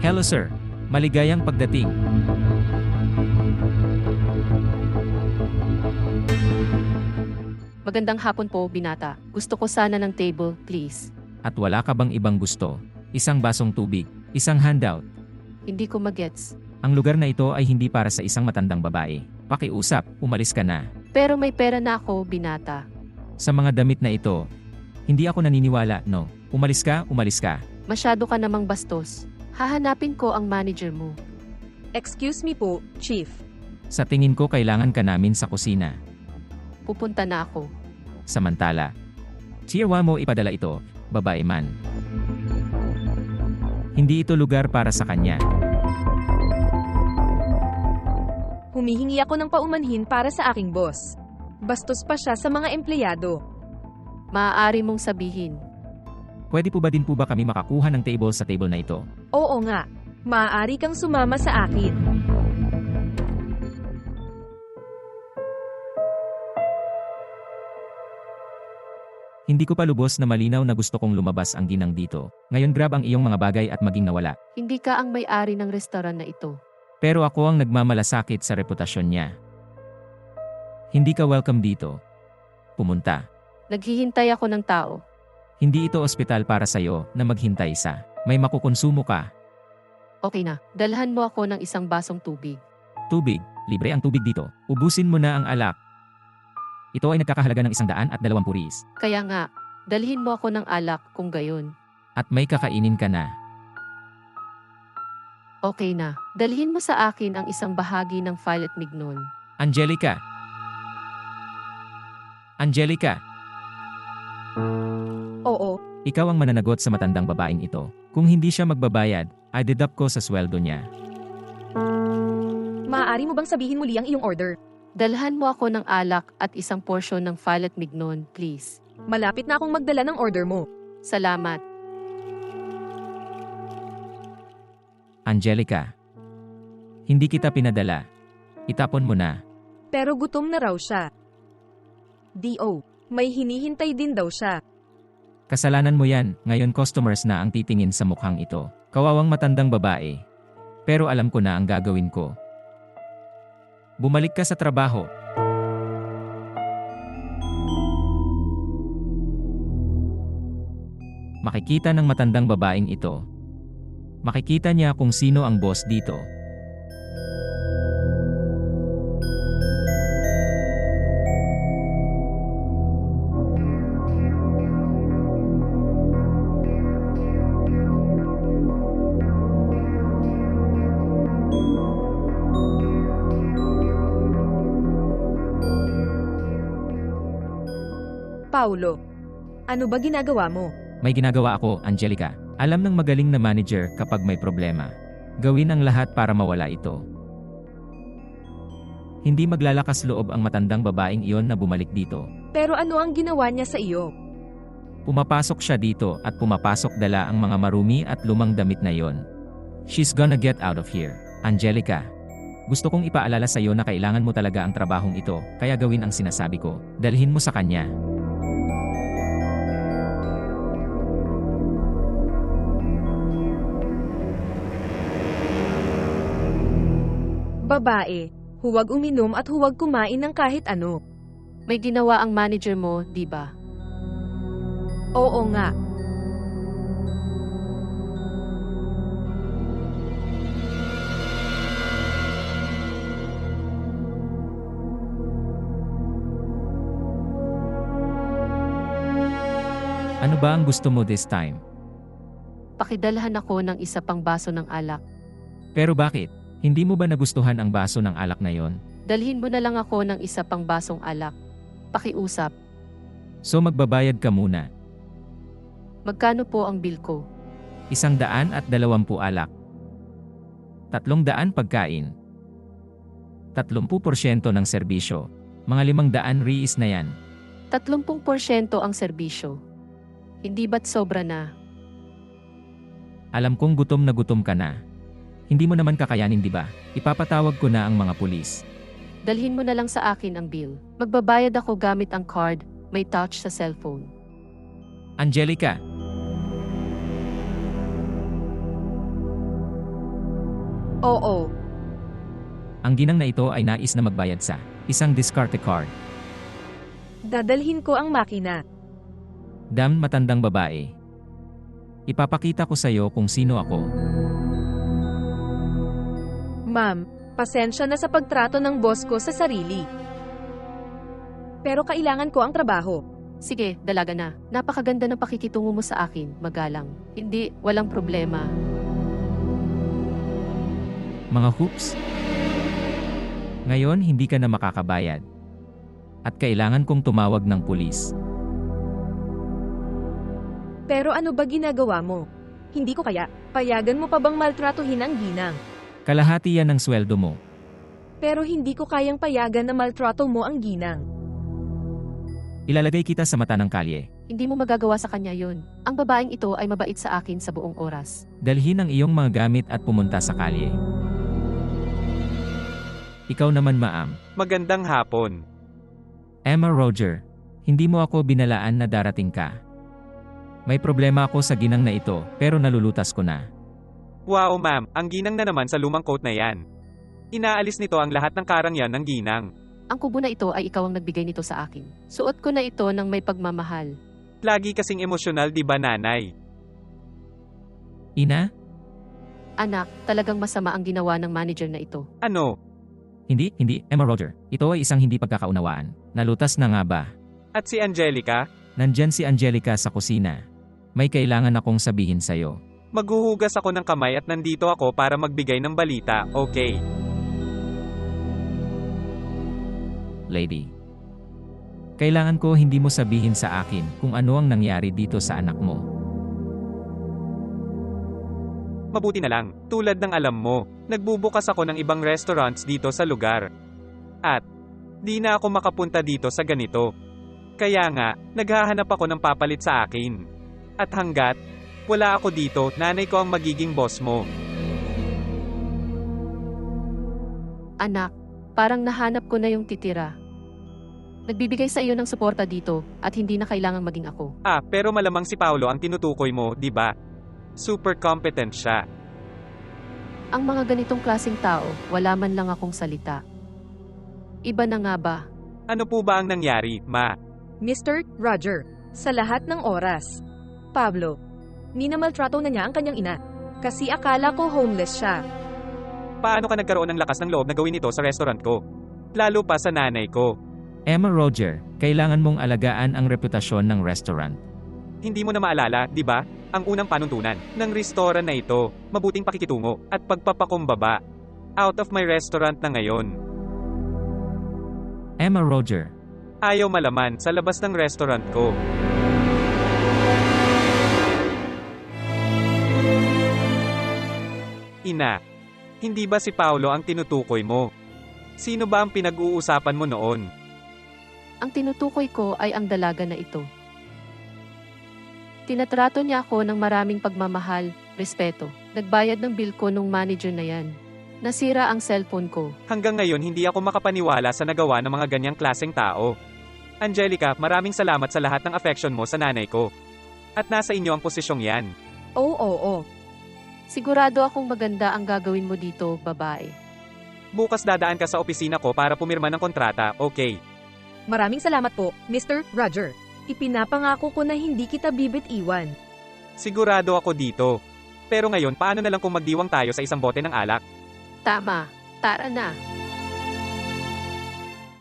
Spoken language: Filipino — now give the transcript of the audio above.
Hello sir. Maligayang pagdating. Magandang hapon po, binata. Gusto ko sana ng table, please. At wala ka bang ibang gusto? Isang basong tubig, isang handout. Hindi ko magets. Ang lugar na ito ay hindi para sa isang matandang babae. Pakiusap, umalis ka na. Pero may pera na ako, binata. Sa mga damit na ito, hindi ako naniniwala, no. Umalis ka, umalis ka. Masyado ka namang bastos. Hahanapin ko ang manager mo. Excuse me po, Chief. Sa tingin ko kailangan ka namin sa kusina. Pupunta na ako. Samantala, Chihuahua mo ipadala ito, babae man. Hindi ito lugar para sa kanya. Humihingi ako ng paumanhin para sa aking boss. Bastos pa siya sa mga empleyado. Maaari mong sabihin. Pwede po ba kami makakuha ng table sa table na ito? Oo nga. Maaari kang sumama sa akin. Hindi ko pa lubos na malinaw na gusto kong lumabas ang ginang dito. Ngayon grab ang iyong mga bagay at maging nawala. Hindi ka ang may-ari ng restaurant na ito. Pero ako ang nagmamalasakit sa reputasyon niya. Hindi ka welcome dito. Pumunta. Naghihintay ako ng tao. Hindi ito ospital para sa'yo na maghintay sa. May makukonsumo ka. Okay na, dalhan mo ako ng isang basong tubig. Tubig. Libre ang tubig dito. Ubusin mo na ang alak. Ito ay nagkakahalaga ng 120 puris. Kaya nga, dalhin mo ako ng alak kung gayon. At may kakainin ka na. Okay na, dalhin mo sa akin ang isang bahagi ng filet mignon. Angelica! Angelica! Oo. Ikaw ang mananagot sa matandang babaeng ito. Kung hindi siya magbabayad, ay deduct ko sa sweldo niya. Maaari mo bang sabihin muli ang iyong order? Dalhan mo ako ng alak at isang porsyon ng filet mignon, please. Malapit na akong magdala ng order mo. Salamat. Angelica. Hindi kita pinadala. Itapon mo na. Pero gutom na raw siya. D.O. May hinihintay din daw siya. Kasalanan mo yan, ngayon customers na ang titingin sa mukhang ito. Kawawang matandang babae. Pero alam ko na ang gagawin ko. Bumalik ka sa trabaho. Makikita ng matandang babaeng ito. Makikita niya kung sino ang boss dito. Paulo, ano ba ginagawa mo? May ginagawa ako, Angelica. Alam ng magaling na manager kapag may problema. Gawin ang lahat para mawala ito. Hindi maglalakas loob ang matandang babaeng iyon na bumalik dito. Pero ano ang ginawa niya sa iyo? Pumapasok siya dito at pumapasok dala ang mga marumi at lumang damit na yon. She's gonna get out of here. Angelica. Gusto kong ipaalala sa iyo na kailangan mo talaga ang trabahong ito, kaya gawin ang sinasabi ko. Dalhin mo sa kanya. Babae, huwag uminom at huwag kumain ng kahit ano. May ginawa ang manager mo, di ba? Oo nga. Ano ba ang gusto mo this time? Pakidalhan ako ng isa pang baso ng alak. Pero bakit? Hindi mo ba nagustuhan ang baso ng alak na yon? Dalhin mo na lang ako ng isa pang basong alak. Pakiusap. So magbabayad ka muna. Magkano po ang bill ko? 120 alak. 300 pagkain. 30% ng serbisyo. Mga 500 riis na yan. 30% ang serbisyo. Hindi ba't sobra na? Alam kong gutom na gutom ka na. Hindi mo naman kakayanin, di ba? Ipapatawag ko na ang mga pulis. Dalhin mo na lang sa akin ang bill. Magbabayad ako gamit ang card, may touch sa cellphone. Angelica! Oo. Ang ginang na ito ay nais na magbayad sa isang discarte card. Dadalhin ko ang makina. Damn matandang babae. Ipapakita ko sa iyo kung sino ako. Ma'am, pasensya na sa pagtrato ng boss ko sa sarili. Pero kailangan ko ang trabaho. Sige, dalaga na. Napakaganda ng pakikitungo mo sa akin, magalang. Hindi, walang problema. Mga hoops. Ngayon hindi ka na makakabayad. At kailangan kong tumawag ng pulis. Pero ano ba ginagawa mo? Hindi ko kaya. Payagan mo pa bang maltratuhin ang ginang? Kalahati yan ng sweldo mo. Pero hindi ko kayang payagan na maltrato mo ang ginang. Ilalagay kita sa mata ng kalye. Hindi mo magagawa sa kanya yun. Ang babaeng ito ay mabait sa akin sa buong oras. Dalhin ang iyong mga gamit at pumunta sa kalye. Ikaw naman, ma'am. Magandang hapon. Emma Roger, hindi mo ako binalaan na darating ka. May problema ako sa ginang na ito, pero nalulutas ko na. Wow ma'am, ang ginang na naman sa lumang coat na yan. Inaalis nito ang lahat ng karangyan ng ginang. Ang kubo na ito ay ikaw ang nagbigay nito sa akin. Suot ko na ito ng may pagmamahal. Lagi kasing emosyonal, di ba nanay? Ina? Anak, talagang masama ang ginawa ng manager na ito. Ano? Hindi, Emma Roger. Ito ay isang hindi pagkakaunawaan. Nalutas na nga ba? At si Angelica? Nandyan si Angelica sa kusina. May kailangan akong sabihin sa'yo. Maghuhugas ako ng kamay at nandito ako para magbigay ng balita, okay? Lady. Kailangan ko hindi mo sabihin sa akin kung ano ang nangyari dito sa anak mo. Mabuti na lang, tulad ng alam mo, nagbubukas ako ng ibang restaurants dito sa lugar. At, di na ako makapunta dito sa ganito. Kaya nga, naghahanap ako ng papalit sa akin. At hanggat, wala ako dito, nanay ko ang magiging boss mo. Anak, parang nahanap ko na yung titira. Nagbibigay sa iyo ng suporta dito at hindi na kailangang maging ako. Pero malamang si Paolo ang tinutukoy mo, di ba? Super competent siya. Ang mga ganitong klaseng tao, wala man lang akong salita. Iba na nga ba? Ano po ba ang nangyari, ma? Mr. Roger, sa lahat ng oras. Pablo, minamaltrato na niya ang kanyang ina. Kasi akala ko homeless siya. Paano ka nagkaroon ng lakas ng loob na gawin ito sa restaurant ko? Lalo pa sa nanay ko. Emma Roger, kailangan mong alagaan ang reputasyon ng restaurant. Hindi mo na maalala, di ba? Ang unang panuntunan ng restaurant na ito, mabuting pakikitungo at pagpapakumbaba. Out of my restaurant na ngayon. Emma Roger. Ayaw malaman sa labas ng restaurant ko. Ina, hindi ba si Paolo ang tinutukoy mo? Sino ba ang pinag-uusapan mo noon? Ang tinutukoy ko ay ang dalaga na ito. Tinatrato niya ako ng maraming pagmamahal, respeto. Nagbayad ng bill ko nung manager na yan. Nasira ang cellphone ko. Hanggang ngayon hindi ako makapaniwala sa nagawa ng mga ganyang klaseng tao. Angelica, maraming salamat sa lahat ng affection mo sa nanay ko. At nasa inyo ang posisyong yan. Oo. Sigurado akong maganda ang gagawin mo dito, babae. Bukas dadaan ka sa opisina ko para pumirma ng kontrata, okay? Maraming salamat po, Mr. Roger. Ipinapangako ko na hindi kita bibit-iwan. Sigurado ako dito. Pero ngayon, paano na lang kung magdiwang tayo sa isang bote ng alak? Tama, tara na.